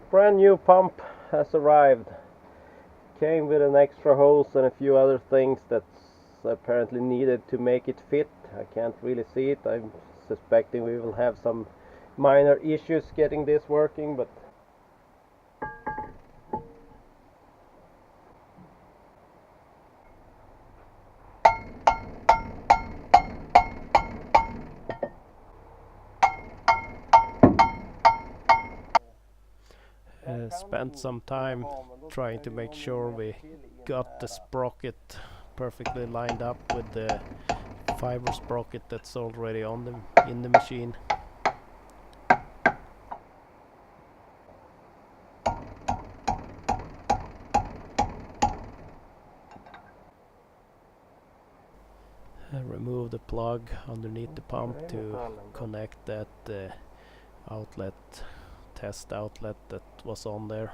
Brand new pump has arrived. Came with an extra hose and a few other things that's apparently needed to make it fit. I can't really see it. I'm suspecting we will have some minor issues getting this working, but spent some time trying to make sure we got the sprocket perfectly lined up with the fiber sprocket that's already in the machine. Remove the plug underneath the pump to connect that test outlet that was on there.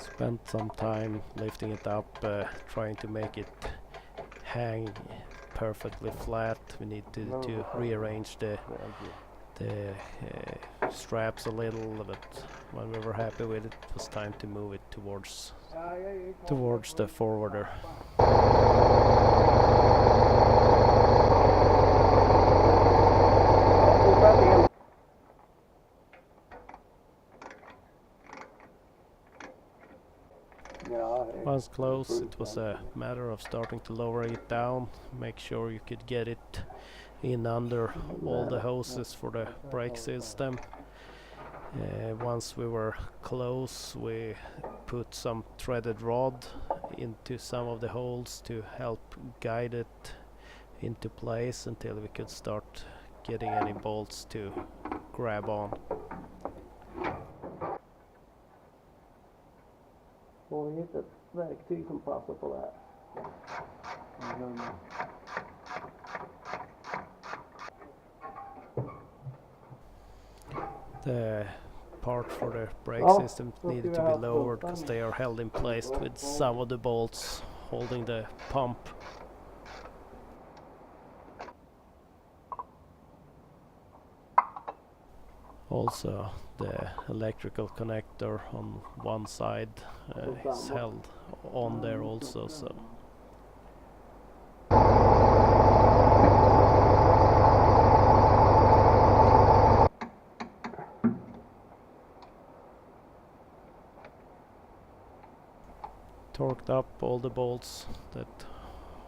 Spent some time lifting it up, trying to make it hang perfectly flat. We need to rearrange the straps a little, but when we were happy with it, it was time to move it towards the forwarder. Once close, it was a matter of starting to lower it down, make sure you could get it in under all the hoses for the brake system. Once we were close, we put some threaded rod into some of the holes to help guide it into place until we could start getting any bolts to grab on. Får vi hitta ett verktyg som passar på det här? The part for the brake system needed to be lowered because they are held in place with some of the bolts holding the pump. Also, the electrical connector on one side is held on there also, so torqued up all the bolts that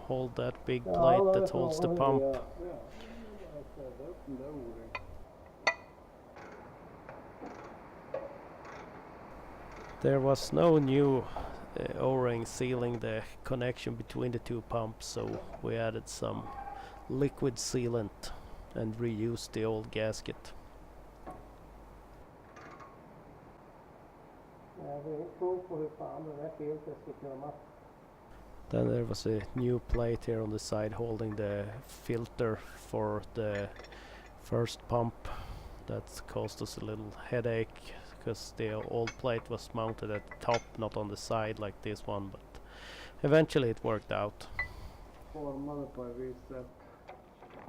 hold that big plate that holds the pump. There was no new O-ring sealing the connection between the two pumps, so we added some liquid sealant and reused the old gasket. Then there was a new plate here on the side holding the filter for the first pump. That caused us a little headache because the old plate was mounted at the top, not on the side like this one, but eventually it worked out.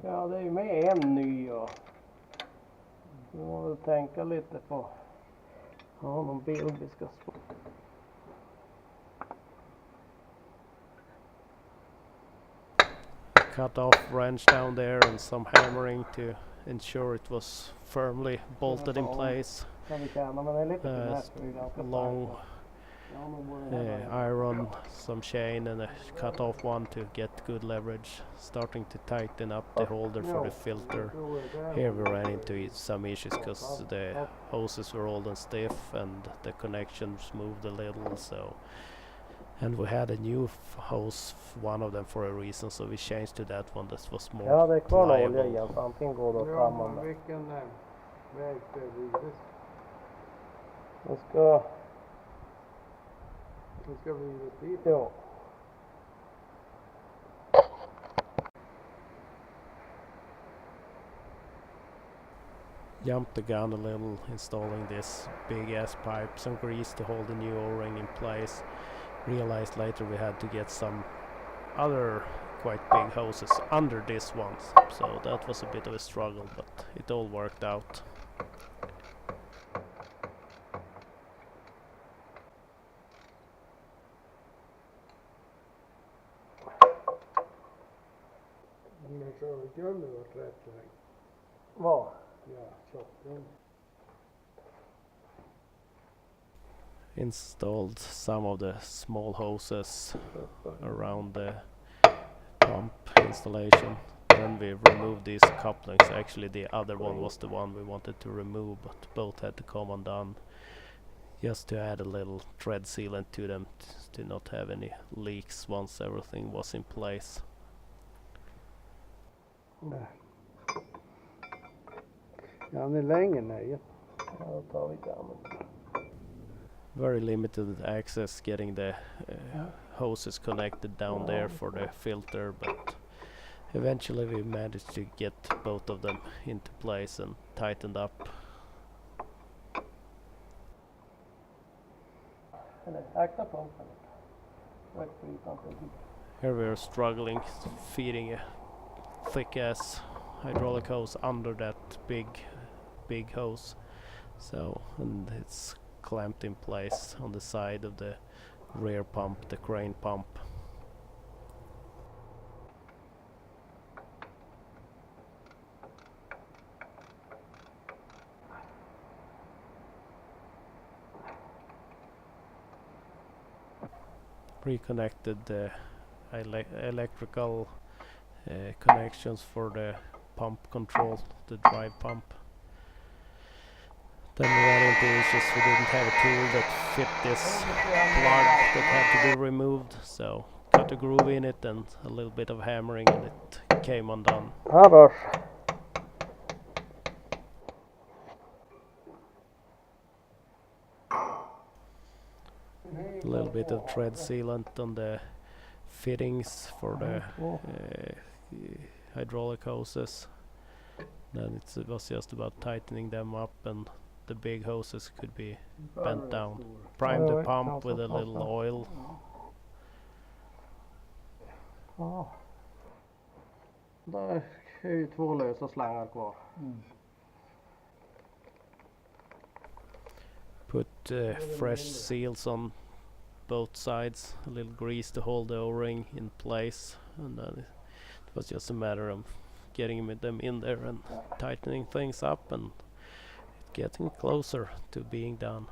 Ja, det är ju med en ny och vi måste tänka lite på någon bild vi ska spå. Cut off wrench down there and some hammering to ensure it was firmly bolted in place. Long iron, some chain and a cut off one to get good leverage. Starting to tighten up the holder for the filter. Here we ran into some issues because the hoses were old and stiff and the connections moved a little, so, and we had a new hose, one of them for a reason, so we changed to that one that was more pliable. Jumped the gun a little installing this big ass pipe, some grease to hold the new O-ring in place. realized later we had to get some other quite big hoses under this one, so that was a bit of a struggle, but it all worked out. Men så gulvet var rätt längd. Var? Ja, tjockgulv. Installed some of the small hoses around the pump installation. Then we removed these couplings. Actually the other one was the one we wanted to remove, but both had to come undone, just to add a little thread sealant to them to not have any leaks once everything was in place. Ja, det är länge nu. Ja, då tar vi dammet. Very limited access getting the hoses connected down there for the filter, but eventually we managed to get both of them into place and tightened up. Eller akta pumpen. Here we are struggling feeding a thick ass hydraulic hose under that big hose, so, and it's clamped in place on the side of the rear pump, the crane pump. Reconnected the electrical connections for the pump control, the drive pump. Then we ran into issues. We didn't have a tool that fit this plug that had to be removed, so cut a groove in it and a little bit of hammering and it came undone. Här A little bit of thread sealant on the fittings for the hydraulic hoses. Then it was just about tightening them up, and the big hoses could be bent down. Prime the pump with a little oil. Ja. Där är ju 2 lösa slangar kvar. Put fresh seals on both sides, a little grease to hold the O-ring in place, and then it was just a matter of getting them in there and tightening things up and getting closer to being done.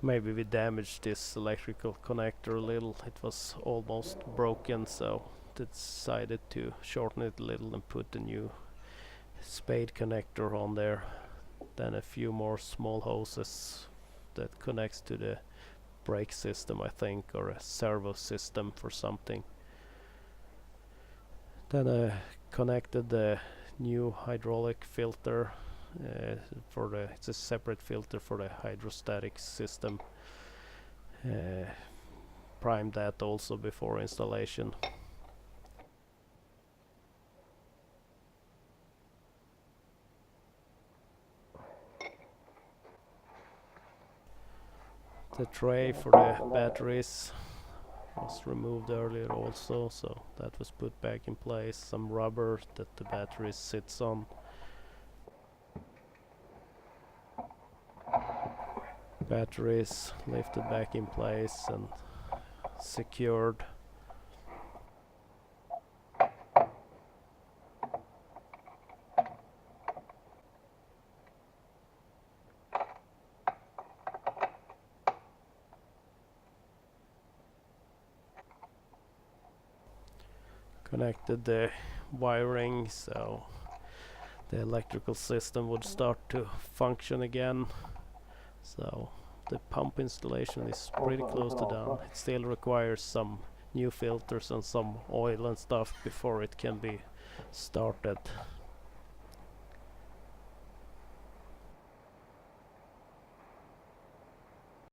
Maybe we damaged this electrical connector a little. It was almost broken, so decided to shorten it a little and put a new spade connector on there. Then a few more small hoses that connects to the brake system, I think, or a servo system for something. Then I connected the new hydraulic filter for the, it's a separate filter for the hydrostatic system. Primed that also before installation. The tray for the batteries was removed earlier also, so that was put back in place. Some rubber that the battery sits on. Batteries lifted back in place and secured. Connected the wiring so the electrical system would start to function again. So the pump installation is pretty close to done. It still requires some new filters and some oil and stuff before it can be started.